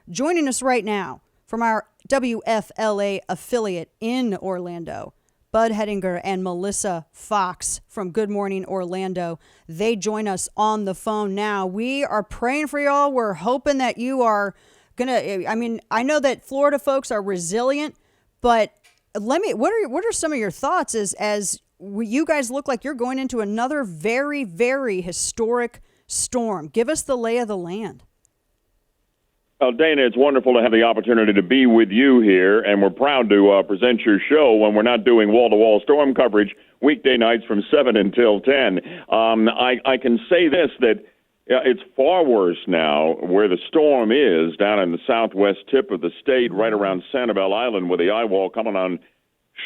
Joining us right now from our WFLA affiliate in Orlando, Bud Hedinger and Melissa Fox from Good Morning Orlando. They join us on the phone now. We are praying for y'all. We're hoping that you are I know that Florida folks are resilient, but what are some of your thoughts as you guys look like you're going into another very, very historic storm? Give us the lay of the land. Well, Dana, it's wonderful to have the opportunity to be with you here, and we're proud to present your show when we're not doing wall-to-wall storm coverage weekday nights from 7 until 10. I can say this, that it's far worse now where the storm is down in the southwest tip of the state, right around Sanibel Island, with the eye wall coming on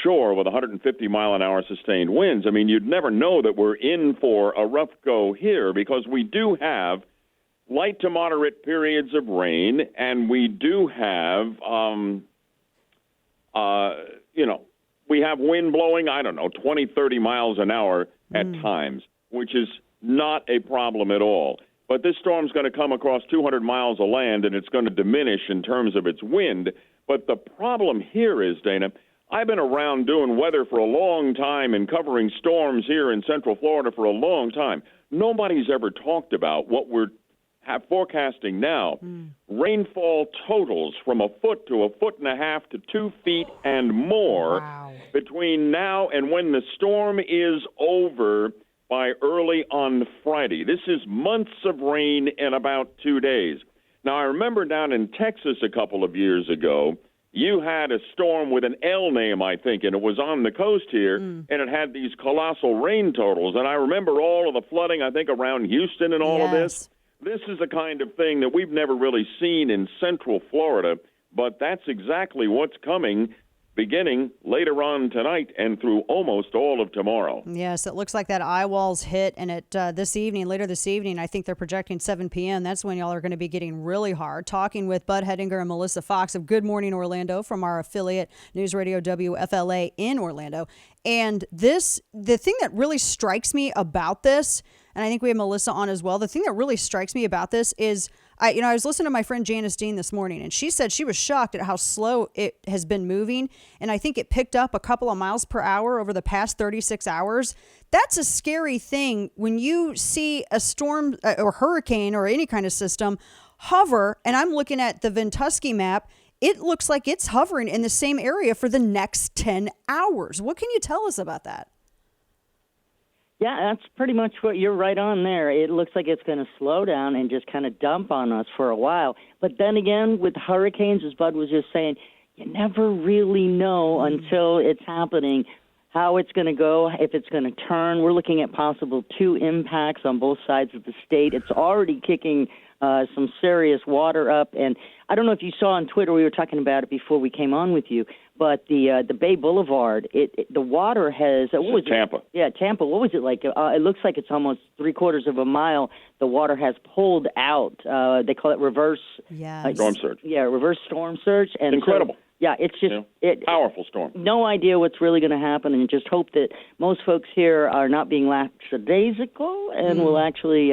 shore with 150-mile-an-hour sustained winds. I mean, you'd never know that we're in for a rough go here because we do have light to moderate periods of rain, and we do have, we have wind blowing, 20, 30 miles an hour at times, which is not a problem at all. But this storm's going to come across 200 miles of land, and it's going to diminish in terms of its wind. But the problem here is, Dana, I've been around doing weather for a long time and covering storms here in Central Florida for a long time. Nobody's ever talked about what we're forecasting now. Rainfall totals from 1 foot to 1.5 foot to 2 feet and more between now and when the storm is over by early on Friday. This is months of rain in about 2 days. Now, I remember down in Texas a couple of years ago, you had a storm with an L name, I think, and it was on the coast here, and it had these colossal rain totals. And I remember all of the flooding, I think, around Houston and all of this. This is the kind of thing that we've never really seen in Central Florida, but that's exactly what's coming beginning later on tonight and through almost all of tomorrow. Yes, it looks like that eye wall's hit, and later this evening, I think they're projecting 7 p.m. That's when y'all are going to be getting really hard. Talking with Bud Hedinger and Melissa Fox of Good Morning Orlando from our affiliate News Radio WFLA in Orlando. And the thing that really strikes me about this, and I think we have Melissa on as well, the thing that really strikes me about this is, I was listening to my friend Janice Dean this morning, and she said she was shocked at how slow it has been moving. And I think it picked up a couple of miles per hour over the past 36 hours. That's a scary thing when you see a storm or hurricane or any kind of system hover. And I'm looking at the Ventusky map. It looks like it's hovering in the same area for the next 10 hours. What can you tell us about that? Yeah, that's pretty much what you're right on there. It looks like it's going to slow down and just kind of dump on us for a while. But then again, with hurricanes, as Bud was just saying, you never really know until it's happening how it's going to go, if it's going to turn. We're looking at possible 2 impacts on both sides of the state. It's already kicking some serious water up. And I don't know if you saw on Twitter, we were talking about it before we came on with you, but the Bay Boulevard, the water has... what was Tampa. It? Yeah, Tampa. What was it like? It looks like it's almost 3/4 of a mile. The water has pulled out. They call it reverse... storm surge. Yeah, reverse storm surge. And incredible. So, yeah, it's just... powerful storm. No idea what's really going to happen, and just hope that most folks here are not being lackadaisical and will actually,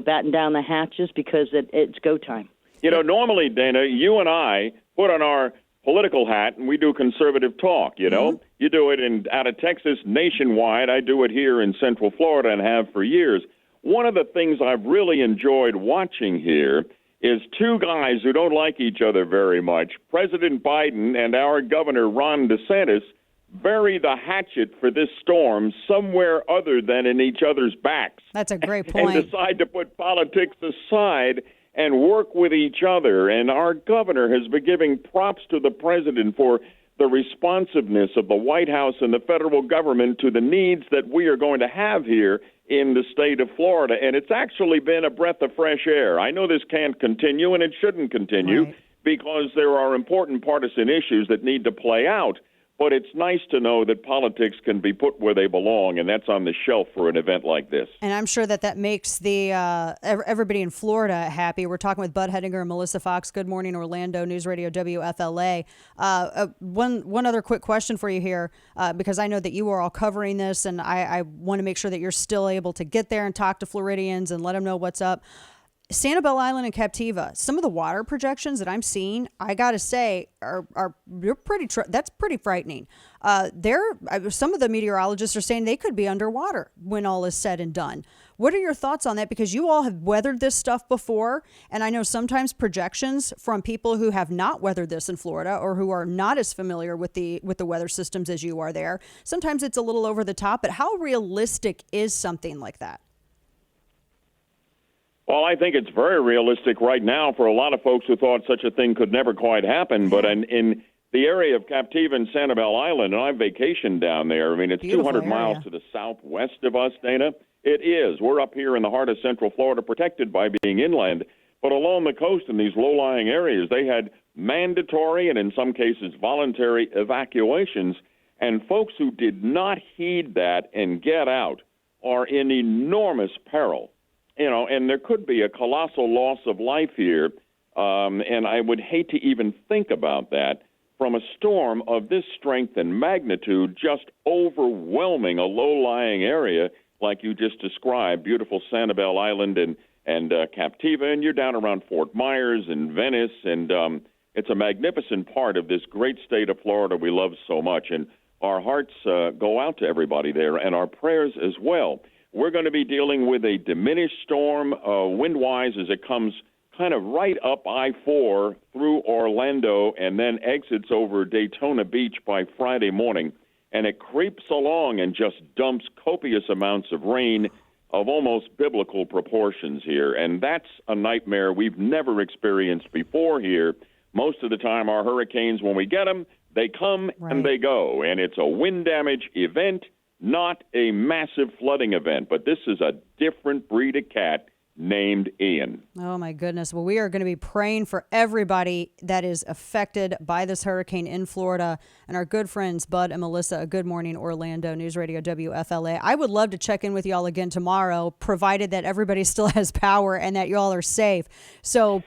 batten down the hatches because it's go time. Normally, Dana, you and I put on our political hat and we do conservative talk, you know. You do it out of Texas nationwide. I do it here in Central Florida and have for years. One of the things I've really enjoyed watching here is 2 guys who don't like each other very much, President Biden and our Governor Ron DeSantis, bury the hatchet for this storm somewhere other than in each other's backs. That's a great point. And decide to put politics aside and work with each other. And our governor has been giving props to the president for the responsiveness of the White House and the federal government to the needs that we are going to have here in the state of Florida. And it's actually been a breath of fresh air. I know this can't continue, and it shouldn't continue because there are important partisan issues that need to play out. But it's nice to know that politics can be put where they belong, and that's on the shelf for an event like this. And I'm sure that makes the everybody in Florida happy. We're talking with Bud Hedinger and Melissa Fox. Good Morning Orlando, News Radio WFLA. One other quick question for you here, because I know that you are all covering this, and I want to make sure that you're still able to get there and talk to Floridians and let them know what's up. Sanibel Island and Captiva, some of the water projections that I'm seeing, I got to say, are you're pretty. That's pretty frightening. Some of the meteorologists are saying they could be underwater when all is said and done. What are your thoughts on that? Because you all have weathered this stuff before, and I know sometimes projections from people who have not weathered this in Florida or who are not as familiar with the weather systems as you are there. Sometimes it's a little over the top, but how realistic is something like that? Well, I think it's very realistic right now for a lot of folks who thought such a thing could never quite happen. But in the area of Captiva and Sanibel Island, and I vacationed down there. I mean, it's Beautiful 200 miles area. to the southwest of us, Dana. It is. We're up here in the heart of Central Florida, protected by being inland. But along the coast in these low-lying areas, they had mandatory and in some cases voluntary evacuations. And folks who did not heed that and get out are in enormous peril. And there could be a colossal loss of life here, and I would hate to even think about that from a storm of this strength and magnitude just overwhelming a low-lying area like you just described, beautiful Sanibel Island and Captiva, and you're down around Fort Myers and Venice, and it's a magnificent part of this great state of Florida we love so much, and our hearts go out to everybody there, and our prayers as well. We're going to be dealing with a diminished storm, wind-wise, as it comes kind of right up I-4 through Orlando and then exits over Daytona Beach by Friday morning. And it creeps along and just dumps copious amounts of rain of almost biblical proportions here. And that's a nightmare we've never experienced before here. Most of the time, our hurricanes, when we get them, they come and they go. And it's a wind damage event, not a massive flooding event, but this is a different breed of cat named Ian. Oh, my goodness. Well, we are going to be praying for everybody that is affected by this hurricane in Florida. And our good friends, Bud and Melissa, Good Morning Orlando, News Radio WFLA. I would love to check in with y'all again tomorrow, provided that everybody still has power and that y'all are safe. So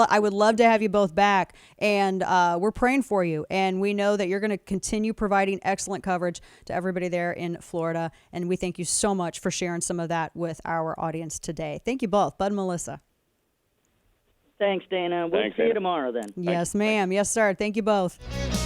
I would love to have you both back. And we're praying for you. And we know that you're going to continue providing excellent coverage to everybody there in Florida. And we thank you so much for sharing some of that with our audience today. Thank you both, Bud and Melissa. Thanks, Dana. We'll see you tomorrow then. Yes, ma'am. Yes, sir. Thank you both.